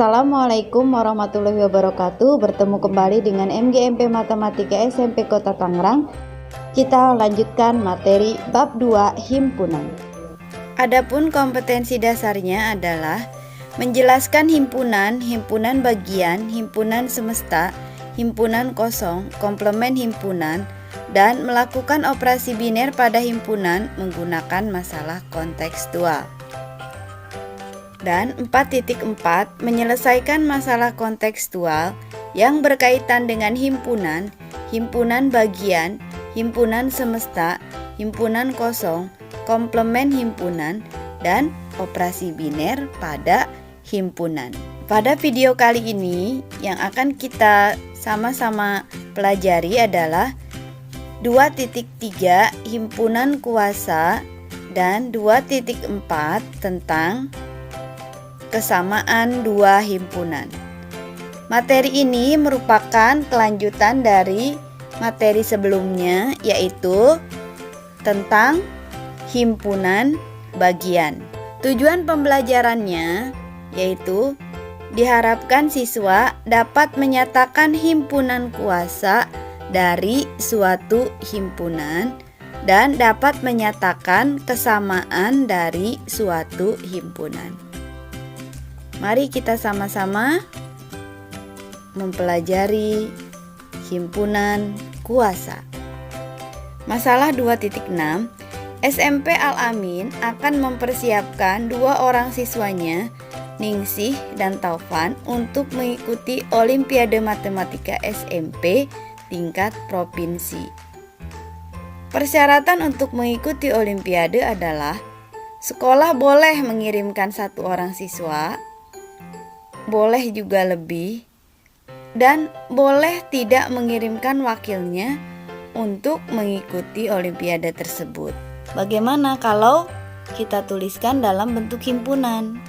Assalamualaikum warahmatullahi wabarakatuh. Bertemu kembali dengan MGMP Matematika SMP Kota Tangerang. Kita lanjutkan materi bab 2 himpunan. Adapun kompetensi dasarnya adalah menjelaskan himpunan, himpunan bagian, himpunan semesta, himpunan kosong, komplement himpunan, dan melakukan operasi biner pada himpunan menggunakan masalah kontekstual. Dan 4.4 menyelesaikan masalah kontekstual yang berkaitan dengan himpunan, himpunan bagian, himpunan semesta, himpunan kosong, komplement himpunan, dan operasi biner pada himpunan. Pada video kali ini yang akan kita sama-sama pelajari adalah 2.3 himpunan kuasa dan 2.4 tentang kesamaan dua himpunan. Materi ini merupakan kelanjutan dari materi sebelumnya, yaitu tentang himpunan bagian. Tujuan pembelajarannya yaitu diharapkan siswa dapat menyatakan himpunan kuasa dari suatu himpunan dan dapat menyatakan kesamaan dari suatu himpunan. Mari kita sama-sama mempelajari himpunan kuasa. Masalah 2.6, SMP Al-Amin akan mempersiapkan dua orang siswanya, Ningsih dan Taufan, untuk mengikuti Olimpiade Matematika SMP tingkat provinsi. Persyaratan untuk mengikuti Olimpiade adalah sekolah boleh mengirimkan satu orang siswa, boleh juga lebih, dan boleh tidak mengirimkan wakilnya untuk mengikuti Olimpiade tersebut. Bagaimana kalau kita tuliskan dalam bentuk himpunan?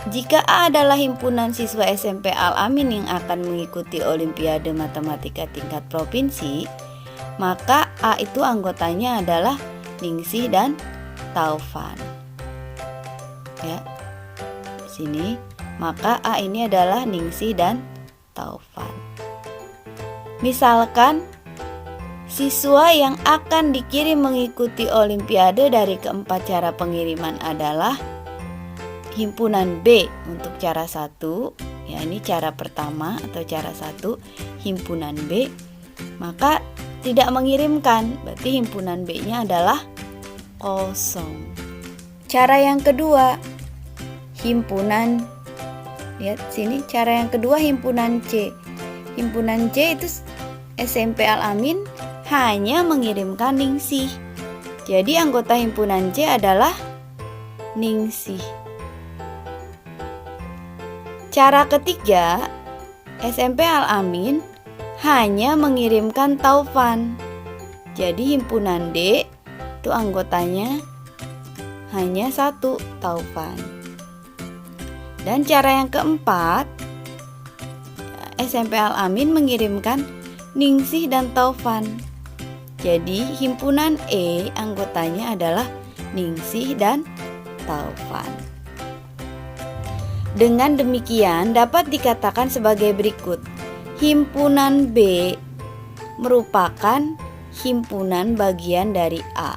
Jika A adalah himpunan siswa SMP Al-Amin yang akan mengikuti Olimpiade Matematika tingkat provinsi, maka A itu anggotanya adalah Ningsih dan Taufan. Ya. Sini, maka A ini adalah Ningsih dan Taufan. Misalkan siswa yang akan dikirim mengikuti Olimpiade dari keempat cara pengiriman adalah himpunan B untuk cara 1, ya ini cara pertama atau cara 1, himpunan B, maka tidak mengirimkan, berarti himpunan B-nya adalah kosong. Cara yang kedua, himpunan, lihat sini, cara yang kedua himpunan C. Himpunan C itu SMP Al-Amin hanya mengirimkan Ningsih. Jadi anggota himpunan C adalah Ningsih. Cara ketiga, SMP Al-Amin hanya mengirimkan Taufan. Jadi himpunan D itu anggotanya hanya 1, Taufan. Dan cara yang keempat, SMP Al-Amin mengirimkan Ningsih dan Taufan. Jadi himpunan E anggotanya adalah Ningsih dan Taufan. Dengan demikian dapat dikatakan sebagai berikut. Himpunan B merupakan himpunan bagian dari A.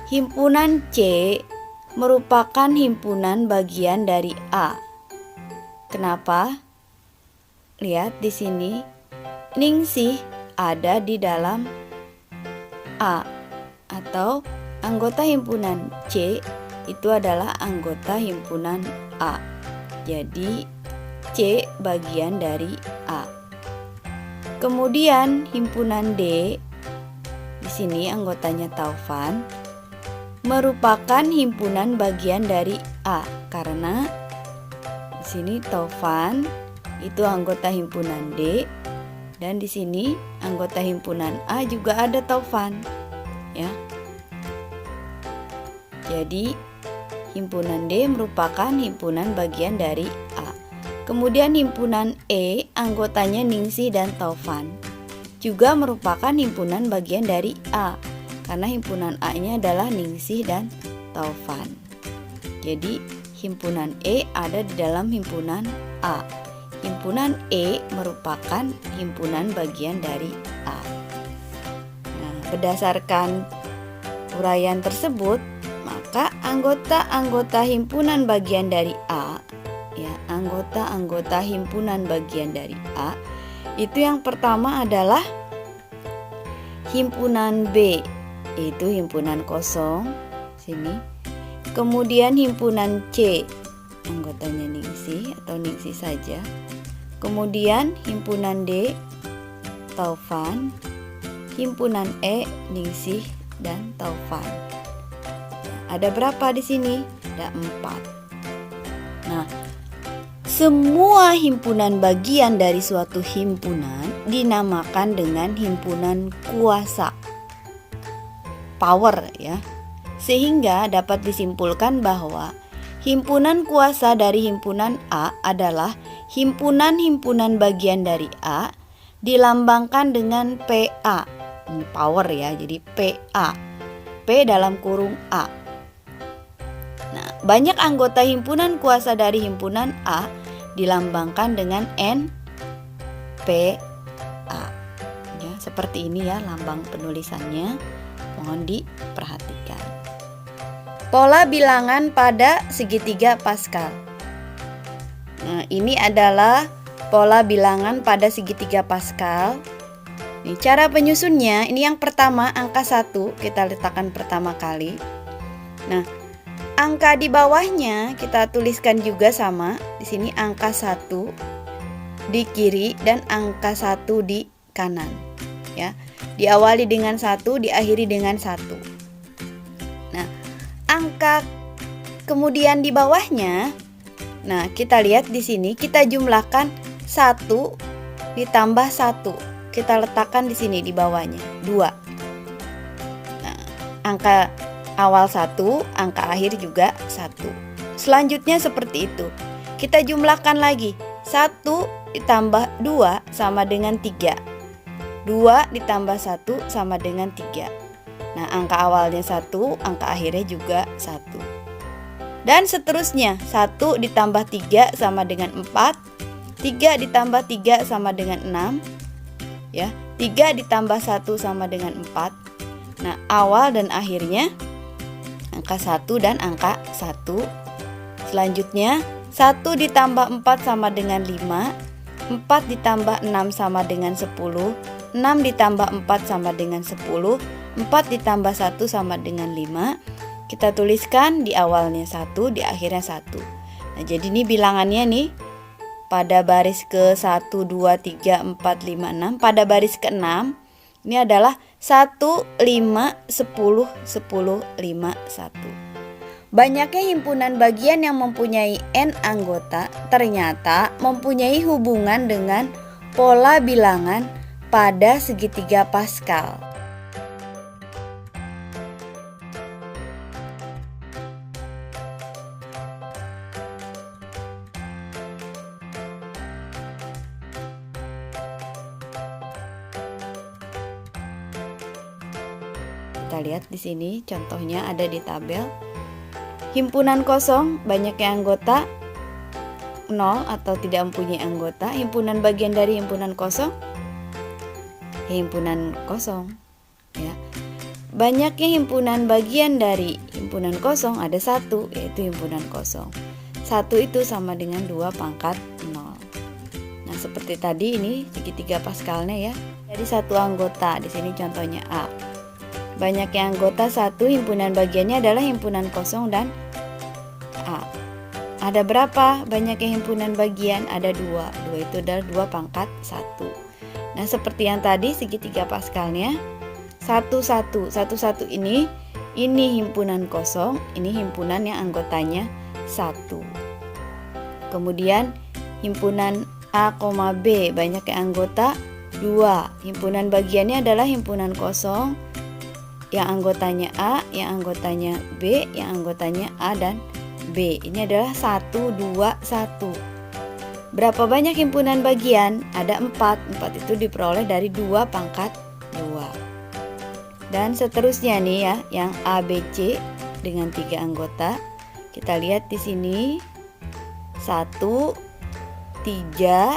Himpunan C merupakan himpunan bagian dari A. Kenapa? Lihat di sini, Ningsih ada di dalam A, atau anggota himpunan C itu adalah anggota himpunan A. Jadi C bagian dari A. Kemudian himpunan D, di sini anggotanya Taufan, merupakan himpunan bagian dari A karena di sini Taufan itu anggota himpunan D dan di sini anggota himpunan A juga ada Taufan, ya. Jadi himpunan D merupakan himpunan bagian dari A. Kemudian himpunan E anggotanya Ningsih dan Taufan juga merupakan himpunan bagian dari A. Karena himpunan A-nya adalah Ningsih dan Taufan. Jadi himpunan E ada di dalam himpunan A. Himpunan E merupakan himpunan bagian dari A. Nah, berdasarkan uraian tersebut, maka anggota-anggota himpunan bagian dari A, ya, anggota-anggota himpunan bagian dari A, itu yang pertama adalah himpunan B, yaitu himpunan kosong, sini. Kemudian himpunan C, anggotanya Ningsih atau Ningsih saja. Kemudian himpunan D, Taufan. Himpunan E, Ningsih dan Taufan. Ada berapa di sini? Ada 4. Nah, semua himpunan bagian dari suatu himpunan dinamakan dengan himpunan kuasa. Power, ya. Sehingga dapat disimpulkan bahwa himpunan kuasa dari himpunan A adalah himpunan-himpunan bagian dari A dilambangkan dengan PA. Ini power, ya, jadi PA. P dalam kurung A. Nah, banyak anggota himpunan kuasa dari himpunan A dilambangkan dengan N, P, A. Ya, seperti ini ya lambang penulisannya. Mohon diperhatikan. Pola bilangan pada segitiga Pascal. Nah, ini adalah pola bilangan pada segitiga Pascal. Nih, cara penyusunnya, ini yang pertama angka 1 kita letakkan pertama kali. Nah, angka di bawahnya kita tuliskan juga sama. Di sini angka 1 di kiri dan angka 1 di kanan. Ya, diawali dengan 1, diakhiri dengan 1. Nah, angka kemudian di bawahnya, nah kita lihat di sini kita jumlahkan 1 ditambah 1. Kita letakkan di sini di bawahnya 2. Nah, angka awal 1, angka akhir juga 1. Selanjutnya seperti itu. Kita jumlahkan lagi. 1 ditambah 2 sama dengan 3. 2 ditambah 1 sama dengan 3. Nah, angka awalnya 1, angka akhirnya juga 1. Dan seterusnya, 1 ditambah 3 sama dengan 4. 3 ditambah 3 sama dengan 6. Ya, 3 ditambah 1 sama dengan 4. Nah, awal dan akhirnya angka 1 dan angka 1. Selanjutnya 1 ditambah 4 sama dengan 5. 4 ditambah 6 sama dengan 10. 6 ditambah 4 sama dengan 10. 4 ditambah 1 sama dengan 5. Kita tuliskan di awalnya 1, di akhirnya 1. Nah, jadi ini bilangannya nih. Pada baris ke 1, 2, 3, 4, 5, 6. Pada baris ke 6 ini adalah 1, 5, 10, 10, 5, 1. Banyaknya himpunan bagian yang mempunyai N anggota ternyata mempunyai hubungan dengan pola bilangan pada segitiga Pascal. Kita lihat di sini contohnya ada di tabel. Himpunan kosong banyaknya anggota 0 atau tidak mempunyai anggota. Himpunan bagian dari himpunan kosong, himpunan kosong, ya. Banyaknya himpunan bagian dari himpunan kosong ada 1, yaitu himpunan kosong. 1 itu sama dengan 2 pangkat 0. Nah, seperti tadi ini segitiga Pascalnya ya. Jadi 1 anggota, di sini contohnya A. Banyaknya anggota 1, himpunan bagiannya adalah himpunan kosong dan A. Ada berapa banyaknya himpunan bagian? Ada 2. 2 itu adalah 2 pangkat 1. Nah, seperti yang tadi segitiga Pascalnya 1, 1. 1, 1 ini himpunan kosong, ini himpunan yang anggotanya 1. Kemudian himpunan A, B banyaknya anggota 2. Himpunan bagiannya adalah himpunan kosong yang anggotanya A, yang anggotanya B, yang anggotanya A dan B. Ini adalah 1, 2, 1. Berapa banyak himpunan bagian? Ada 4. 4 itu diperoleh dari 2 pangkat 2. Dan seterusnya nih ya, yang A, B, C dengan 3 anggota. Kita lihat di sini 1, 3,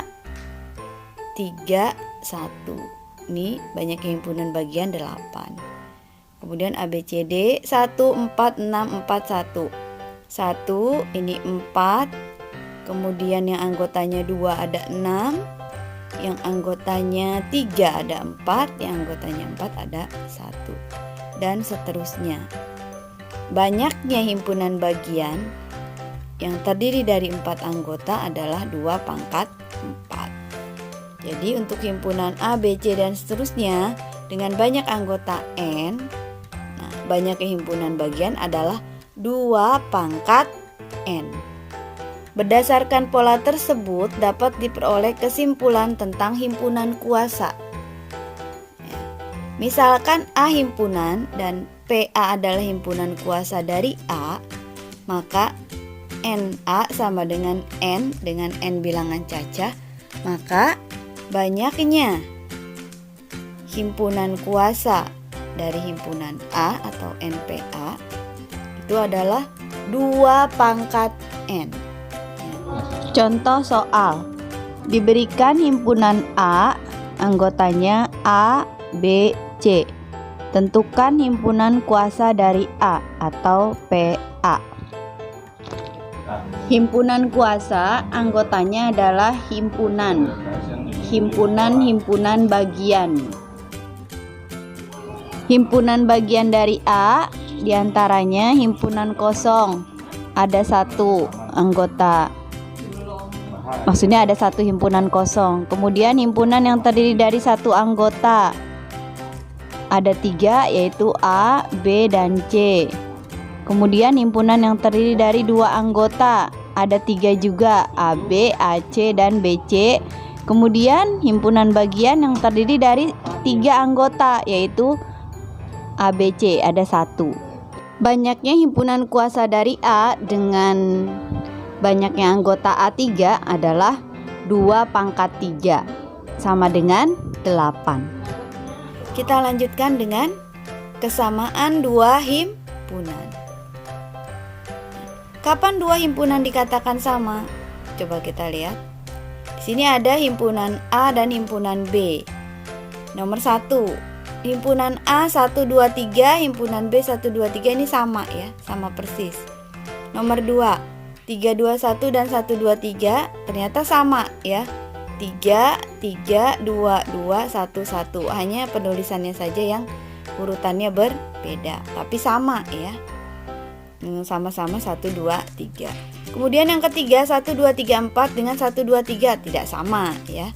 3, 1. Ini banyak himpunan bagian 8. Kemudian ABCD 1, 4, 6, 4, 1. 1 ini 4. Kemudian yang anggotanya 2 ada 6. Yang anggotanya 3 ada 4. Yang anggotanya 4 ada 1. Dan seterusnya. Banyaknya himpunan bagian yang terdiri dari 4 anggota adalah 2 pangkat 4. Jadi untuk himpunan A, B, C dan seterusnya dengan banyak anggota N, nah banyaknya himpunan bagian adalah 2 pangkat N. Berdasarkan pola tersebut dapat diperoleh kesimpulan tentang himpunan kuasa. Ya. Misalkan A himpunan dan PA adalah himpunan kuasa dari A, maka NA sama dengan N bilangan cacah, maka banyaknya himpunan kuasa dari himpunan A atau NPA itu adalah 2 pangkat N. Contoh soal. Diberikan himpunan A, anggotanya A, B, C. Tentukan himpunan kuasa dari A atau PA. Himpunan kuasa anggotanya adalah himpunan bagian. Himpunan bagian dari A diantaranya himpunan kosong, ada 1 anggota. Maksudnya ada 1 himpunan kosong. Kemudian himpunan yang terdiri dari 1 anggota, ada 3 yaitu A, B, dan C. Kemudian himpunan yang terdiri dari 2 anggota, ada 3 juga, AB, AC, dan BC. Kemudian himpunan bagian yang terdiri dari 3 anggota yaitu ABC, ada 1. Banyaknya himpunan kuasa dari A dengan banyaknya anggota A3 adalah 2 pangkat 3 sama dengan 8. Kita lanjutkan dengan kesamaan 2 himpunan. Kapan 2 himpunan dikatakan sama? Coba kita lihat. Di sini ada himpunan A dan himpunan B. Nomor 1, himpunan A 1, 2, 3, himpunan B 1, 2, 3 ini sama ya, sama persis. Nomor 2, 3, 2, 1 dan 1, 2, 3 ternyata sama ya. 3, 3, 2, 2, 1, 1. Hanya penulisannya saja yang urutannya berbeda, tapi sama ya. Sama-sama 1, 2, 3. Kemudian yang ketiga 1, 2, 3, 4 dengan 1, 2, 3 tidak sama ya.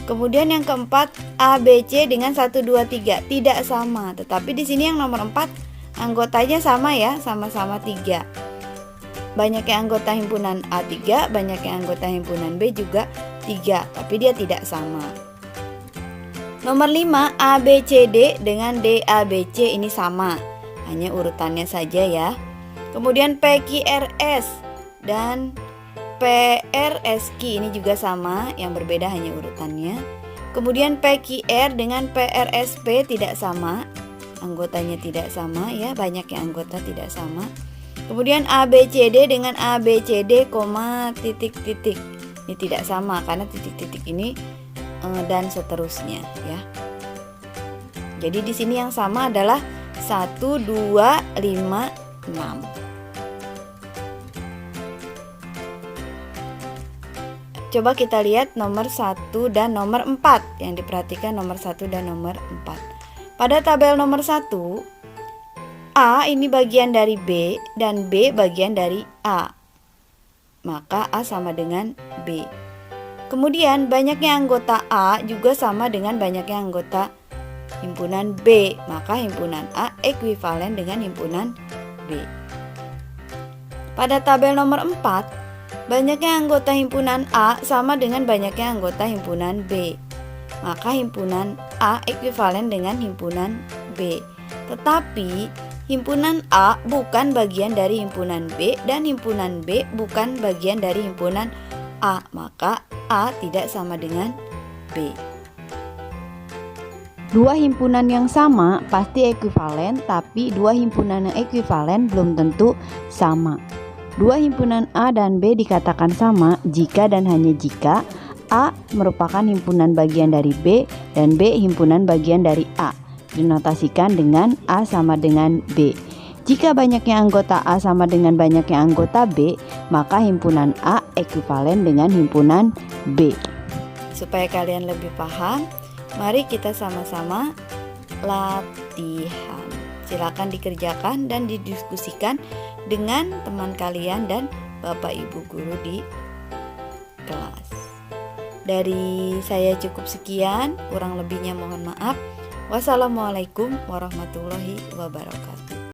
Kemudian yang keempat ABC dengan 1, 2, 3 tidak sama. Tetapi di sini yang nomor 4 anggotanya sama ya, sama-sama 3. Banyaknya anggota himpunan A 3, banyaknya anggota himpunan B juga 3, tapi dia tidak sama. Nomor 5 ABCD dengan DABC ini sama, hanya urutannya saja ya. Kemudian PQRS dan PRSQ ini juga sama, yang berbeda hanya urutannya. Kemudian PQR dengan PRSP tidak sama, anggotanya tidak sama ya, banyaknya anggota tidak sama. Kemudian ABCD dengan ABCD, titik-titik ini tidak sama karena titik-titik ini dan seterusnya ya. Jadi di sini yang sama adalah 1, 2, 5, 6. Coba kita lihat nomor 1 dan nomor 4. Yang diperhatikan nomor 1 dan nomor 4. Pada tabel nomor 1, A ini bagian dari B dan B bagian dari A. Maka A sama dengan B. Kemudian banyaknya anggota A juga sama dengan banyaknya anggota himpunan B. Maka himpunan A ekuivalen dengan himpunan B. Pada tabel nomor 4, banyaknya anggota himpunan A sama dengan banyaknya anggota himpunan B. Maka himpunan A ekuivalen dengan himpunan B. Tetapi himpunan A bukan bagian dari himpunan B dan himpunan B bukan bagian dari himpunan A. Maka A tidak sama dengan B. Dua himpunan yang sama pasti ekuivalen, tapi dua himpunan yang ekuivalen belum tentu sama. Dua himpunan A dan B dikatakan sama jika dan hanya jika A merupakan himpunan bagian dari B dan B himpunan bagian dari A. Dinotasikan dengan A sama dengan B. Jika banyaknya anggota A sama dengan banyaknya anggota B, maka himpunan A ekuivalen dengan himpunan B. Supaya kalian lebih paham, mari kita sama-sama latihan. Silakan dikerjakan dan didiskusikan dengan teman kalian dan Bapak Ibu guru di kelas. Dari saya cukup sekian, kurang lebihnya mohon maaf. Wassalamualaikum warahmatullahi wabarakatuh.